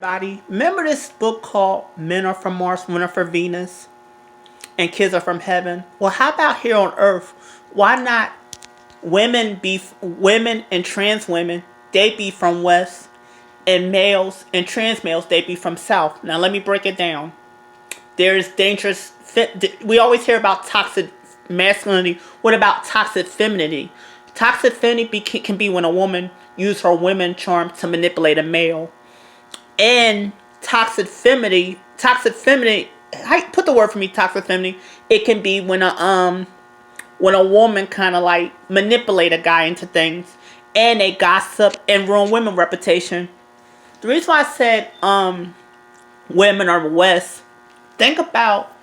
Body. Remember this book called Men Are From Mars, Women Are From Venus, and Kids Are From Heaven? Well, how about here on Earth? Why not women and trans women? They be from West, and males and trans males they be from South. Now let me break it down. There's dangerous. We always hear about toxic masculinity. What about toxic femininity? Toxic femininity can be when a woman uses her women charm to manipulate a male. And toxic femininity, put the word for me, toxic femininity. It can be when a woman kind of like manipulate a guy into things, and they gossip and ruin women reputation. The reason why I said women are West, think about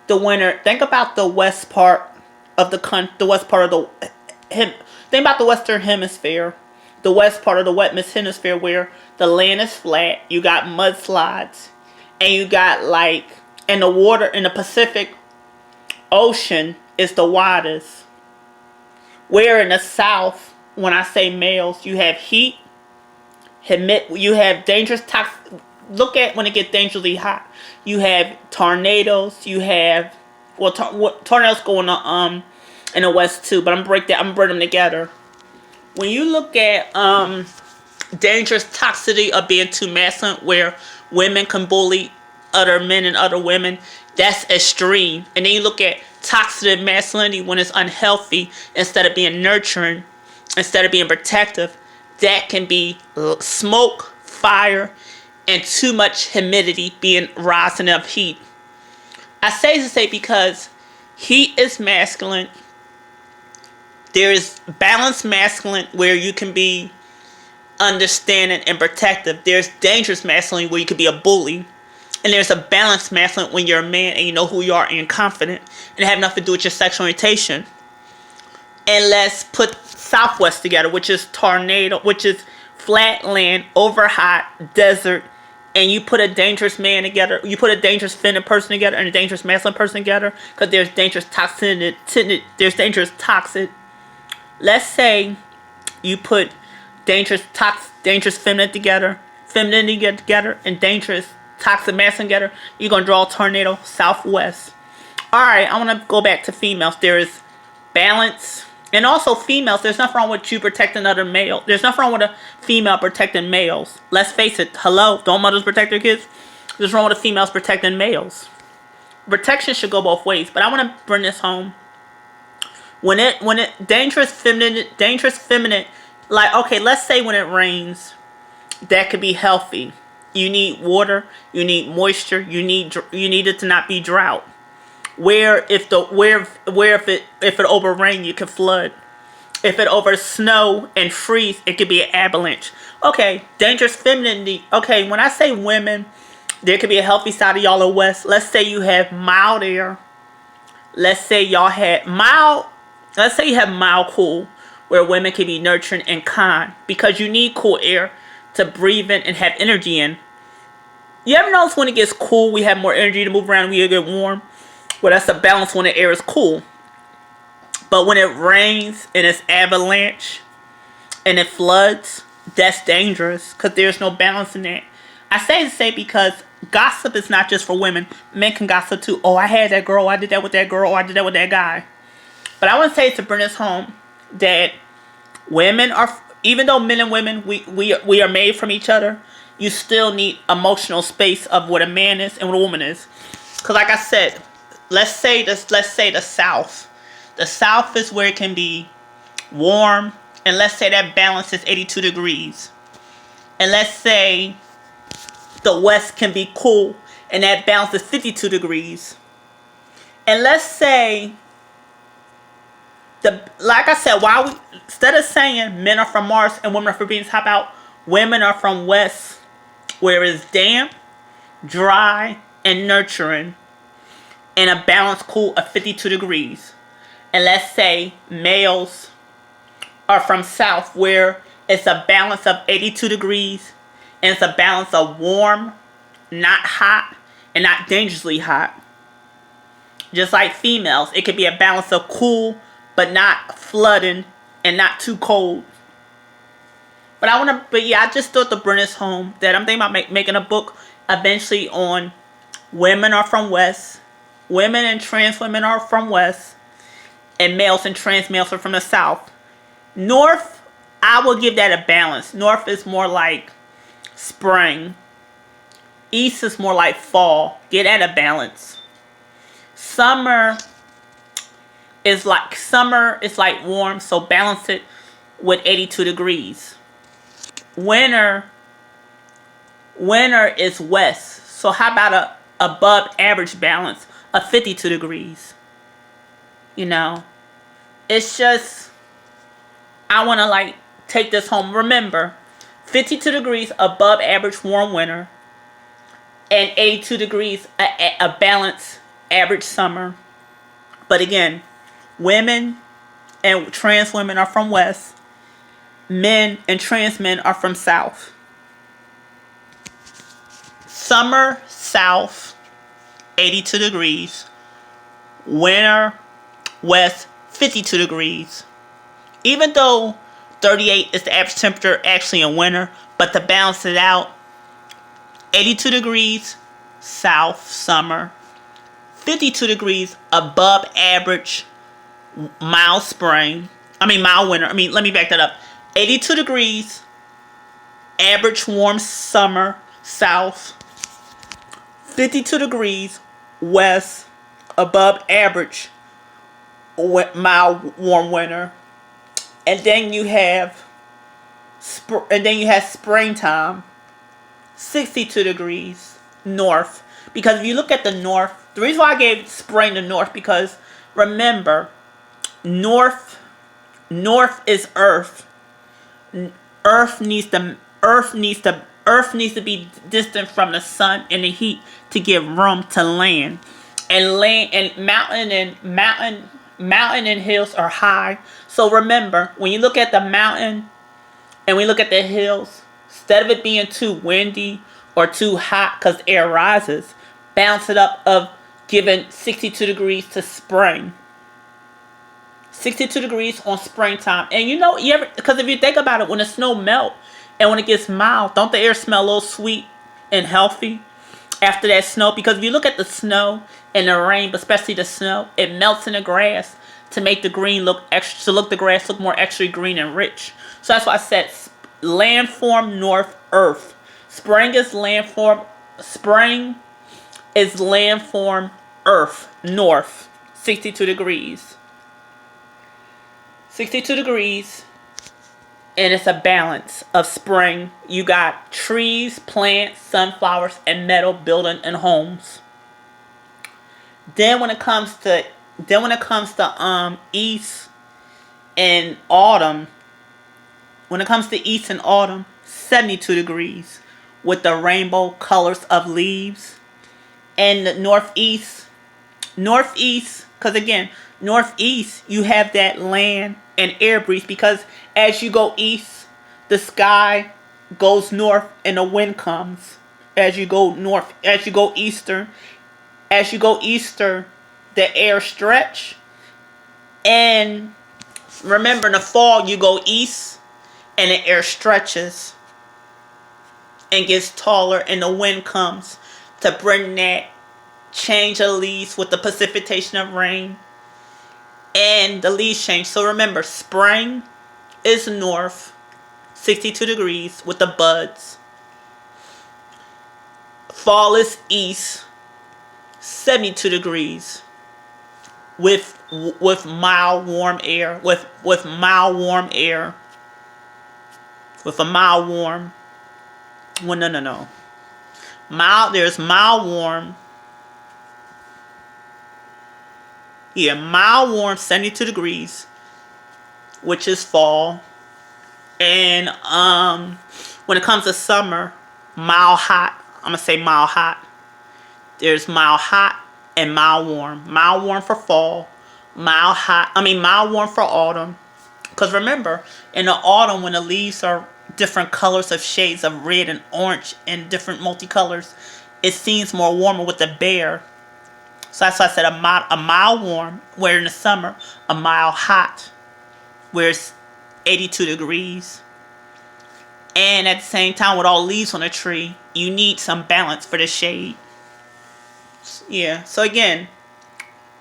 the winter. Think about the west part of the west part of think about the Western Hemisphere, the west part of the wet hemisphere where the land is flat. You got mudslides, and you got and the water in the Pacific Ocean is the widest. Where in the South, when I say males, you have heat, you have dangerous toxic. Look at when it gets dangerously hot. You have tornadoes. You have tornadoes going on in the West too. But I'm gonna bring them together. When you look at dangerous toxicity of being too masculine, where women can bully other men and other women, that's extreme. And then you look at toxic masculinity when it's unhealthy, instead of being nurturing, instead of being protective, that can be smoke, fire, and too much humidity being rising up heat. I say to say because heat is masculine. There is balanced masculine where you can be understanding and protective. There's dangerous masculine where you could be a bully. And there's a balanced masculine when you're a man and you know who you are and you're confident. And it have nothing to do with your sexual orientation. And let's put Southwest together, which is tornado, which is flat land, over hot, desert. And you put a dangerous man together, you put a dangerous feminine person together and a dangerous masculine person together, because there's dangerous toxic. Let's say you put dangerous feminine together, and dangerous toxic masculine together. You're gonna draw a tornado Southwest. All right, I want to go back to females. There is balance, and also females. There's nothing wrong with you protecting other male. There's nothing wrong with a female protecting males. Let's face it. Hello, don't mothers protect their kids? There's wrong with the females protecting males. Protection should go both ways. But I want to bring this home. When it dangerous feminine, like, okay, let's say when it rains, that could be healthy. You need water, you need moisture, you need it to not be drought. Where if it over rain, you can flood. If it over snow and freeze, it could be an avalanche. Okay, dangerous femininity. Okay, when I say women, there could be a healthy side of y'all in West. Let's say you have mild air. Let's say you have mild cool, where women can be nurturing and kind, because you need cool air to breathe in and have energy in. You ever notice when it gets cool, we have more energy to move around, we get warm? Well, that's a balance when the air is cool. But when it rains and it's avalanche and it floods, that's dangerous, because there's no balance in that. I say because gossip is not just for women. Men can gossip too. Oh, I had that girl. I did that with that girl. Oh, I did that with that guy. But I want to say to bring this home that women are, even though men and women, we are made from each other, you still need emotional space of what a man is and what a woman is. Because like I said, let's say the South. The South is where it can be warm, and let's say that balance is 82 degrees. And let's say the West can be cool, and that balance is 52 degrees. And let's say, like I said, instead of saying men are from Mars and women are from Venus, how about women are from West, where it's damp, dry, and nurturing, and a balanced cool of 52 degrees. And let's say males are from South, where it's a balance of 82 degrees, and it's a balance of warm, not hot, and not dangerously hot. Just like females, it could be a balance of cool, but not flooding, and not too cold. But I just thought to bring this home that I'm thinking about making a book eventually on women are from West, women and trans women are from West, and males and trans males are from the South. North, I will give that a balance. North is more like spring. East is more like fall. Get at a balance. Summer is like warm, so balance it with 82 degrees. Winter is west. So how about a above average balance of 52 degrees? You know, it's just, I want to like take this home. Remember, 52 degrees above average warm winter, and 82 degrees a balanced average summer. But again, women and trans women are from West. Men and trans men are from South. Summer, South, 82 degrees. Winter, West, 52 degrees. Even though 38 is the average temperature actually in winter, but to balance it out, 82 degrees, South, summer. 52 degrees above average, mild spring. Mild winter. Let me back that up. 82 degrees, average warm summer, South. 52 degrees, West, above average, mild warm winter. And then you have springtime, 62 degrees, North. Because if you look at the North, the reason why I gave spring to North, because remember, North is Earth. Earth needs to be distant from the sun and the heat to give room to land. And mountain and hills are high. So remember, when you look at the mountain and we look at the hills, instead of it being too windy or too hot because air rises, bounce it up of giving 62 degrees to spring. 62 degrees on springtime. And because if you think about it, when the snow melts and when it gets mild, don't the air smell a little sweet and healthy after that snow? Because if you look at the snow and the rain, but especially the snow, it melts in the grass to make the the grass look more extra green and rich. So that's why I said landform North, Earth. Spring is landform Earth, North, 62 degrees. 62 degrees, and it's a balance of spring. You got trees, plants, sunflowers, and metal building and homes. Then when it comes to east and autumn, 72 degrees with the rainbow colors of leaves. And the northeast, because again, northeast, you have that land and air breeze, because as you go east, the sky goes north and the wind comes. As you go eastern, the air stretch. And remember, in the fall, you go east and the air stretches and gets taller and the wind comes to bring that change of leaves with the precipitation of rain. And the leaves change. So remember, spring is north, 62 degrees with the buds. Fall is east, 72 degrees with mild warm air. With a mild warm. Well, no. There's mild warm. Yeah, mild warm, 72 degrees, which is fall. And when it comes to summer, mild hot. I'm going to say mild hot. There's mild hot and mild warm. Mild warm for fall. Mild warm for autumn. Because remember, in the autumn, when the leaves are different colors of shades of red and orange and different multicolors, it seems more warmer with the bare. So that's why I said a mild warm, where in the summer, a mild hot, where it's 82 degrees. And at the same time, with all leaves on a tree, you need some balance for the shade. Yeah. So again,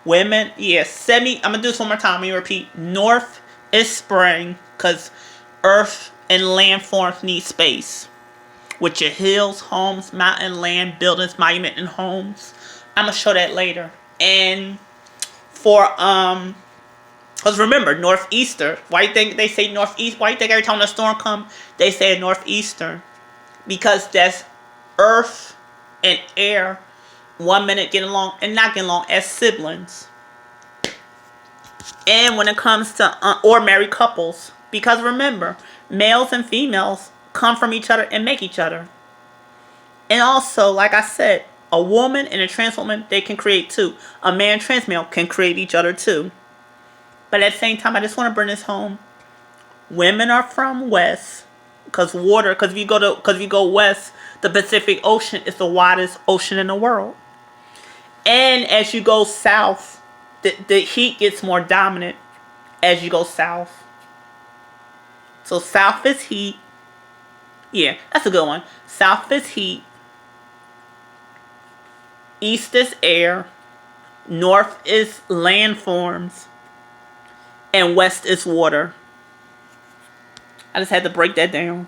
women, yeah, I'm gonna do this one more time. Let me repeat. North is spring, because earth and land forms need space. With your hills, homes, mountain, land, buildings, monument, and homes. I'm gonna show that later. And for because remember, northeaster. Why you think they say northeast? Why you think every time the storm come, they say northeaster? Because that's earth and air 1 minute getting along and not getting along as siblings. And when it comes to or married couples, because remember, males and females come from each other and make each other. And also, like I said, a woman and a trans woman, they can create too. A man trans male can create each other too. But at the same time, I just want to bring this home. Women are from west, because if you go west, the Pacific Ocean is the widest ocean in the world. And as you go south, the heat gets more dominant as you go south. So south is heat. Yeah, that's a good one. South is heat. East is air. North is landforms. And west is water. I just had to break that down.